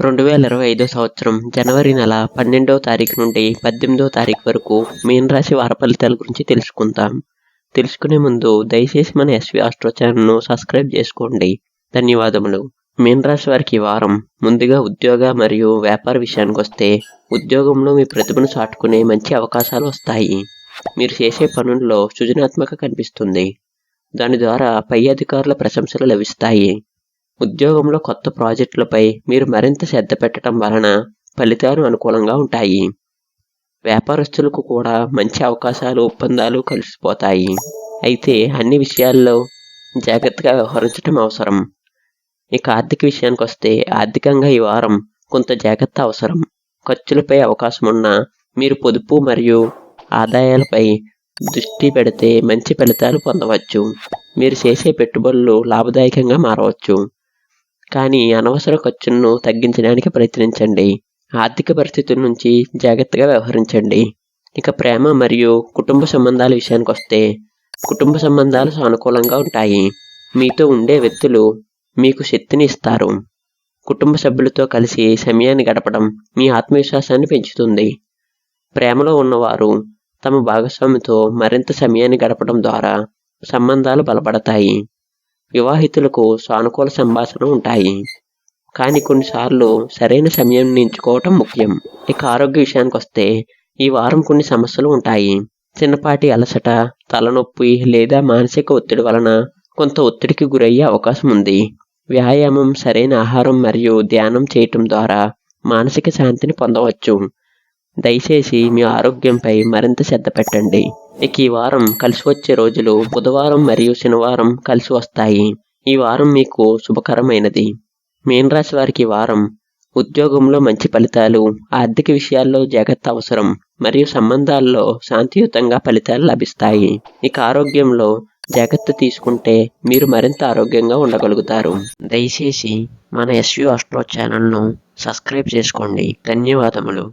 2025 సంవత్సరం జనవరి నెల 12వ తారీఖు నుండి 18వ తారీఖు వరకు మీన రాశి వార ఫలితాల గురించి తెలుసుకుందాం. తెలుసుకునే ముందు దయచేసి మన ఎస్వి ఆస్ట్రో ఛానల్ను సబ్స్క్రైబ్ చేసుకోండి. ధన్యవాదములు. మీన రాశి వారికి ఈ వారం ముందుగా ఉద్యోగ మరియు వ్యాపార విషయానికి వస్తే ఉద్యోగంలో మీ ప్రతిభను చాటుకునే మంచి అవకాశాలు వస్తాయి. మీరు చేసే పనుల్లో సృజనాత్మక కనిపిస్తుంది. దాని ద్వారా పై అధికారుల ప్రశంసలు లభిస్తాయి. ఉద్యోగంలో కొత్త ప్రాజెక్టులపై మీరు మరింత శ్రద్ధ పెట్టడం వలన ఫలితాలు అనుకూలంగా ఉంటాయి. వ్యాపారస్తులకు కూడా మంచి అవకాశాలు, ఒప్పందాలు కలిసిపోతాయి. అయితే అన్ని విషయాల్లో జాగ్రత్తగా వ్యవహరించడం అవసరం. ఇక ఆర్థిక విషయానికి వస్తే ఆర్థికంగా ఈ వారం కొంత జాగ్రత్త అవసరం. ఖర్చులపై అవకాశం ఉన్నా మీరు పొదుపు మరియు ఆదాయాలపై దృష్టి పెడితే మంచి ఫలితాలు పొందవచ్చు. మీరు చేసే పెట్టుబడులు లాభదాయకంగా మారవచ్చు. కానీ అనవసర ఖర్చులను తగ్గించడానికి ప్రయత్నించండి. ఆర్థిక పరిస్థితుల నుంచి జాగ్రత్తగా వ్యవహరించండి. ఇక ప్రేమ మరియు కుటుంబ సంబంధాల విషయానికి వస్తే కుటుంబ సంబంధాలు సానుకూలంగా ఉంటాయి. మీతో ఉండే వ్యక్తులు మీకు శక్తిని ఇస్తారు. కుటుంబ సభ్యులతో కలిసి సమయాన్ని గడపడం మీ ఆత్మవిశ్వాసాన్ని పెంచుతుంది. ప్రేమలో ఉన్నవారు తమ భాగస్వామితో మరింత సమయాన్ని గడపడం ద్వారా సంబంధాలు బలపడతాయి. వివాహితులకు సానుకూల సంభాషణ ఉంటాయి. కానీ కొన్నిసార్లు సరైన సమయం ఎంచుకోవటం ముఖ్యం. ఇక ఆరోగ్య విషయానికి వస్తే ఈ వారం కొన్ని సమస్యలు ఉంటాయి. చిన్నపాటి అలసట, తలనొప్పి లేదా మానసిక ఒత్తిడి వలన కొంత ఒత్తిడికి గురయ్యే అవకాశం ఉంది. వ్యాయామం, సరైన ఆహారం మరియు ధ్యానం చేయటం ద్వారా మానసిక శాంతిని పొందవచ్చు. దయచేసి మీ ఆరోగ్యంపై మరింత శ్రద్ధ పెట్టండి. ఇక ఈ వారం కలిసి వచ్చే రోజులు బుధవారం మరియు శనివారం కలిసి వస్తాయి. ఈ వారం మీకు శుభకరమైనది. మీన రాశి వారికి ఈ వారం ఉద్యోగంలో మంచి ఫలితాలు, ఆర్థిక విషయాల్లో జాగ్రత్త అవసరం మరియు సంబంధాల్లో శాంతియుతంగా ఫలితాలు లభిస్తాయి. ఇక ఆరోగ్యంలో జాగ్రత్త తీసుకుంటే మీరు మరింత ఆరోగ్యంగా ఉండగలుగుతారు. దయచేసి మన ఎస్వి ఆస్ట్రో ఛానల్ను సబ్స్క్రైబ్ చేసుకోండి. ధన్యవాదములు.